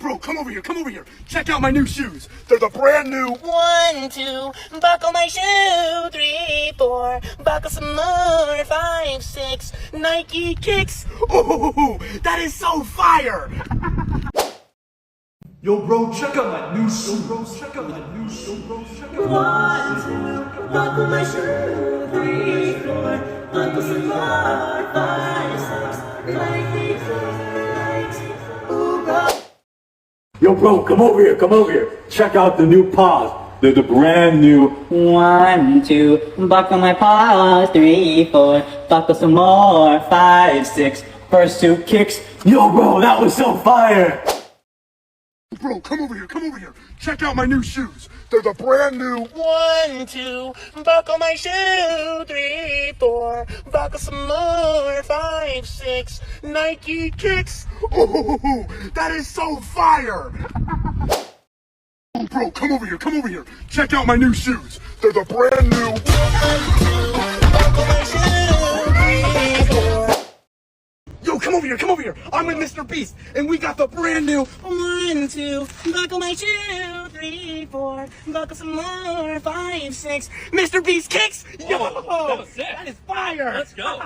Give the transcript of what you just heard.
bro, come over here. Check out my new shoes. They're the brand new 1, 2, buckle my shoe. 3, 4, buckle some more. 5, 6, Nike kicks. Ooh, that is so fire! Yo, bro, check out my new shoe. Bro, check out my new shoe. Bro, check out my new shoe. 1, 2, buckle my shoe. 3, 4, buckle some more. 5, 6, Nike kicks. Ooh, bro. Yo, bro, come over here. Check out the new paws. They're the brand new. 1, 2, buckle my paws. 3, 4, buckle some more. 5, 6, first 2 kicks. Yo, bro, that was so fire. Bro, come over here. Check out my new shoes. They're the brand new 1, 2, buckle my shoe. 3, 4, buckle some more. 5, 6, Nike kicks. Ooh, that is so fire! Bro, come over here. Check out my new shoes. They're the brand new 1, 2, buckle my shoe. 3, 4. Yo, come over here. I'm with MrBeast, and we got the brand new 1, 2, buckle my shoe. 3, 4, buckle some more. 5, 6, MrBeast kicks. Yo, That was sick. that is fire! Let's go.